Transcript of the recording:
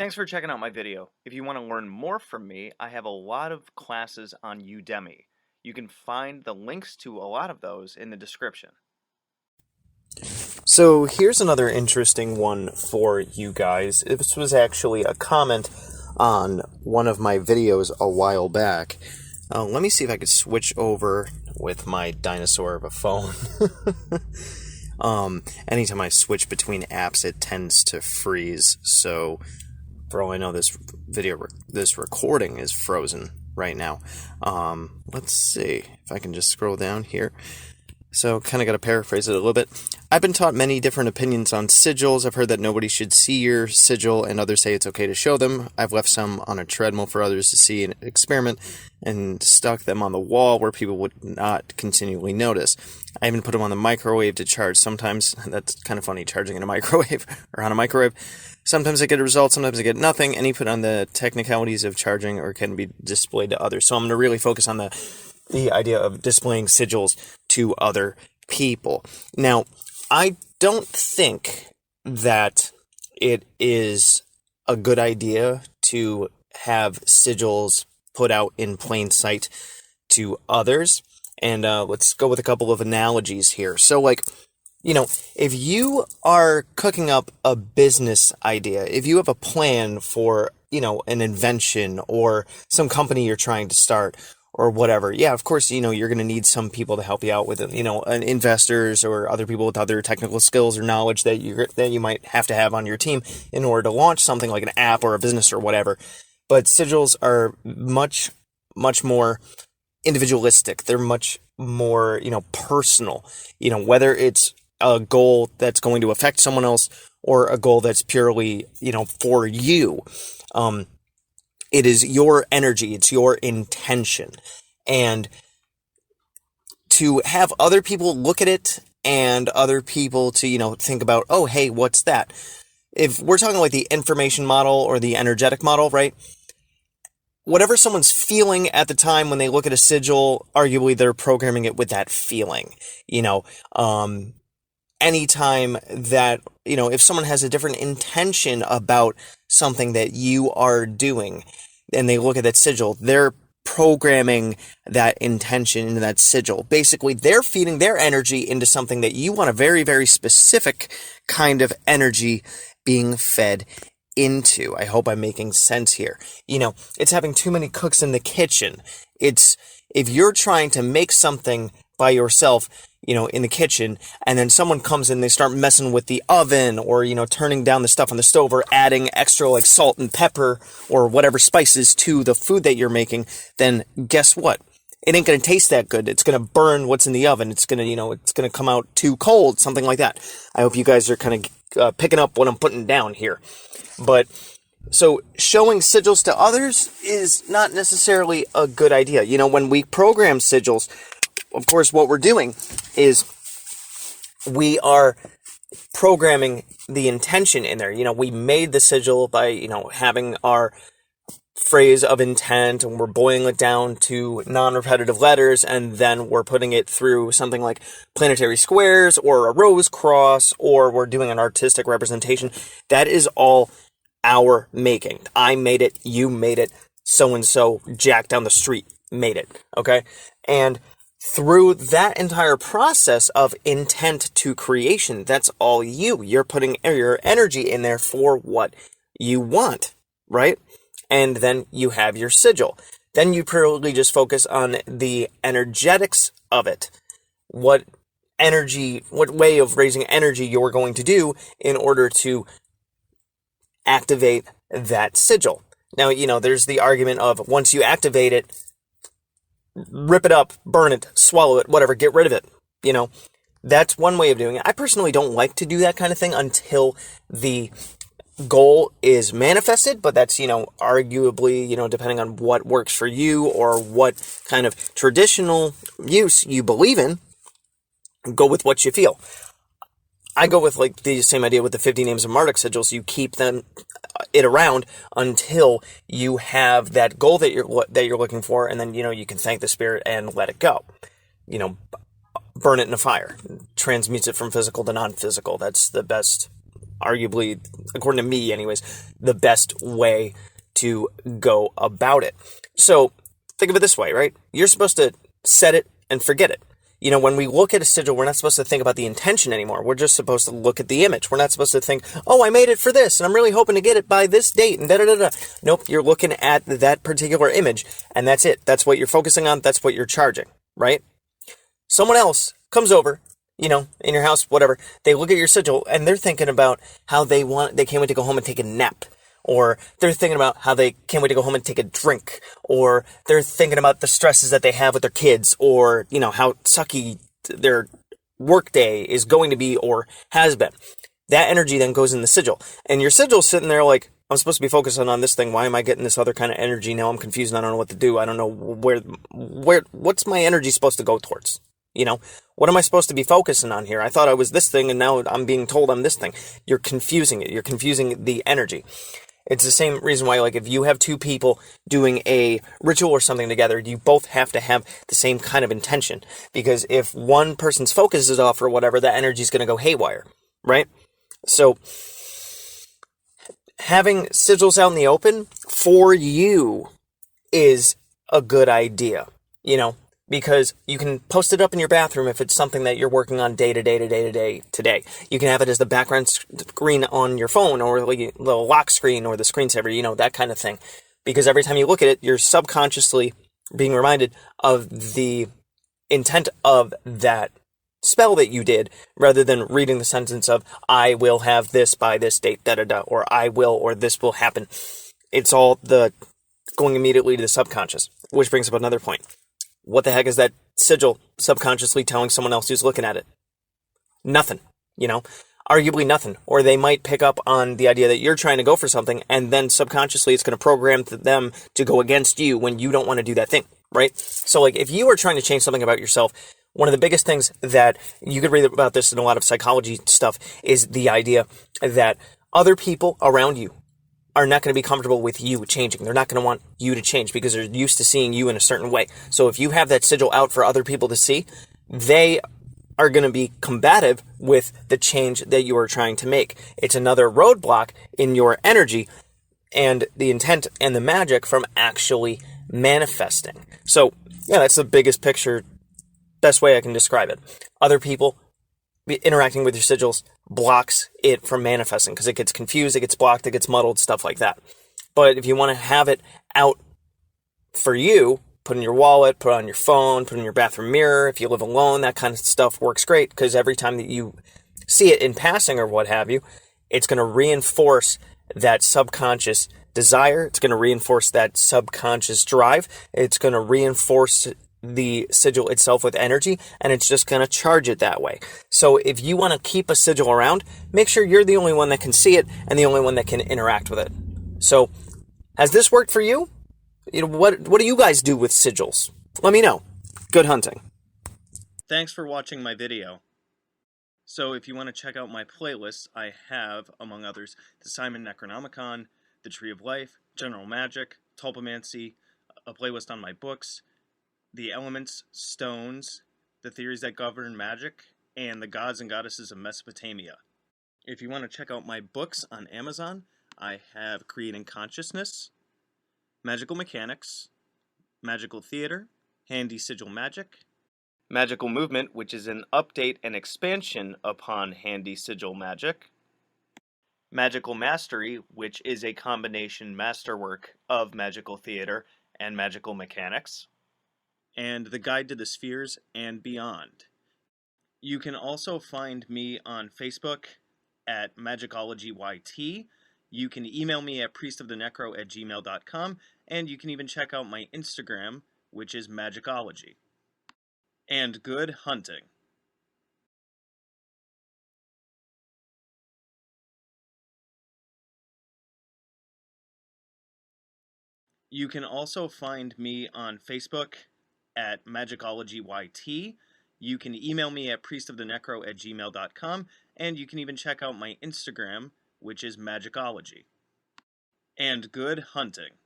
Thanks for checking out my video. If you want to learn more from me, I have a lot of classes on Udemy. You can find the links to a lot of those in the description. So here's another interesting one for you guys. This was actually a comment on one of my videos a while back. Let me see if I could switch over with my dinosaur of a phone. Anytime I switch between apps, it tends to freeze. So for all I know, this recording is frozen right now. Let's see if I can just scroll down here. So kind of got to paraphrase it a little bit. I've been taught many different opinions on sigils. I've heard that nobody should see your sigil, and others say it's okay to show them. I've left some on a treadmill for others to see and experiment, and stuck them on the wall where people would not continually notice. I even put them on the microwave to charge. Sometimes, that's kind of funny, charging in a microwave, or on a microwave. Sometimes I get a result, sometimes I get nothing. Any put on the technicalities of charging or can be displayed to others. So I'm going to really focus on the idea of displaying sigils to other people. Now, I don't think that it is a good idea to have sigils put out in plain sight to others. And let's go with a couple of analogies here. So, if you are cooking up a business idea, if you have a plan for, an invention or some company you're trying to start, or whatever. Yeah, of course, you're going to need some people to help you out with it, investors or other people with other technical skills or knowledge that you might have to have on your team in order to launch something like an app or a business or whatever. But sigils are much, much more individualistic. They're much more, personal, whether it's a goal that's going to affect someone else or a goal that's purely, for you. It is your energy, it's your intention. And to have other people look at it and other people to, think about, oh, hey, what's that? If we're talking like the information model or the energetic model, right? Whatever someone's feeling at the time when they look at a sigil, arguably they're programming it with that feeling. Anytime that, if someone has a different intention about something that you are doing and they look at that sigil, they're programming that intention into that sigil. Basically, they're feeding their energy into something that you want a very, very specific kind of energy being fed into. I hope I'm making sense here. It's having too many cooks in the kitchen. It's if you're trying to make something by yourself, in the kitchen, and then someone comes in, they start messing with the oven or, turning down the stuff on the stove or adding extra like salt and pepper or whatever spices to the food that you're making, then guess what? It ain't going to taste that good. It's going to burn what's in the oven. It's going to, it's going to come out too cold, something like that. I hope you guys are kind of picking up what I'm putting down here. But so showing sigils to others is not necessarily a good idea. When we program sigils, of course, what we're doing is we are programming the intention in there. We made the sigil by, having our phrase of intent, and we're boiling it down to non-repetitive letters, and then we're putting it through something like planetary squares or a rose cross, or we're doing an artistic representation. That is all our making. I made it, you made it, so-and-so Jack down the street made it, okay? And through that entire process of intent to creation, that's all you. You're putting your energy in there for what you want, right? And then you have your sigil. Then you purely just focus on the energetics of it. What way of raising energy you're going to do in order to activate that sigil. Now, there's the argument of once you activate it, rip it up, burn it, swallow it, whatever, get rid of it. That's one way of doing it. I personally don't like to do that kind of thing until the goal is manifested, but that's, arguably, depending on what works for you or what kind of traditional use you believe in, go with what you feel. I go with the same idea with the 50 names of Marduk sigils. You keep it around until you have that goal that you're looking for, and then you can thank the spirit and let it go. Burn it in a fire, transmutes it from physical to non-physical. That's the best arguably, according to me anyways, the best way to go about it. So think of it this way, right? You're supposed to set it and forget it. When we look at a sigil, we're not supposed to think about the intention anymore. We're just supposed to look at the image. We're not supposed to think, oh, I made it for this, and I'm really hoping to get it by this date, and da-da-da-da. Nope, you're looking at that particular image, and that's it. That's what you're focusing on. That's what you're charging, right? Someone else comes over, in your house, whatever. They look at your sigil, and they're thinking about how they can't wait to go home and take a nap. Or they're thinking about how they can't wait to go home and take a drink. Or they're thinking about the stresses that they have with their kids. Or, how sucky their workday is going to be or has been. That energy then goes in the sigil. And your sigil's sitting there like, I'm supposed to be focusing on this thing. Why am I getting this other kind of energy? Now I'm confused and I don't know what to do. I don't know what's my energy supposed to go towards? What am I supposed to be focusing on here? I thought I was this thing and now I'm being told I'm this thing. You're confusing it. You're confusing the energy. It's the same reason why, like, if you have two people doing a ritual or something together, you both have to have the same kind of intention. Because if one person's focus is off or whatever, that energy is going to go haywire, right? So, having sigils out in the open for you is a good idea, because you can post it up in your bathroom if it's something that you're working on day to day today. You can have it as the background screen on your phone or the lock screen or the screensaver, that kind of thing. Because every time you look at it, you're subconsciously being reminded of the intent of that spell that you did, rather than reading the sentence of, I will have this by this date, or I will, or this will happen. It's all going immediately to the subconscious, which brings up another point. What the heck is that sigil subconsciously telling someone else who's looking at it? Nothing, arguably nothing. Or they might pick up on the idea that you're trying to go for something, and then subconsciously it's going to program them to go against you when you don't want to do that thing, right? So like if you are trying to change something about yourself, one of the biggest things that you could read about this in a lot of psychology stuff is the idea that other people around you are not going to be comfortable with you changing. They're not going to want you to change because they're used to seeing you in a certain way. So if you have that sigil out for other people to see, they are going to be combative with the change that you are trying to make. It's another roadblock in your energy and the intent and the magic from actually manifesting. So yeah, that's the biggest picture, best way I can describe it. Other people interacting with your sigils blocks it from manifesting because it gets confused, it gets blocked, it gets muddled, stuff like that. But if you want to have it out for you, put in your wallet, put it on your phone, put it in your bathroom mirror. If you live alone, that kind of stuff works great because every time that you see it in passing or what have you, it's going to reinforce that subconscious desire. It's going to reinforce that subconscious drive. It's going to reinforce the sigil itself with energy, and it's just going to charge it that way. So if you want to keep a sigil around, make sure you're the only one that can see it and the only one that can interact with it. So has this worked for you? What do you guys do with sigils? Let me know. Good hunting. Thanks for watching my video. So if you want to check out my playlists, I have, among others, the Simon Necronomicon, the Tree of Life, General Magic, Tulpamancy, a playlist on my books, the elements, stones, the theories that govern magic, and the gods and goddesses of Mesopotamia. If you want to check out my books on Amazon, I have Creating Consciousness, Magical Mechanics, Magical Theater, Handy Sigil Magic, Magical Movement, which is an update and expansion upon Handy Sigil Magic, Magical Mastery, which is a combination masterwork of Magical Theater and Magical Mechanics, and The Guide to the Spheres and Beyond. You can also find me on Facebook at Magickology YT. You can email me at priestofthenecro@gmail.com, and you can even check out my Instagram, which is Magickology. And good hunting. You can also find me on Facebook at Magickology YT. You can email me at priestofthenecro@gmail.com, and you can even check out my Instagram, which is Magickology. And good hunting.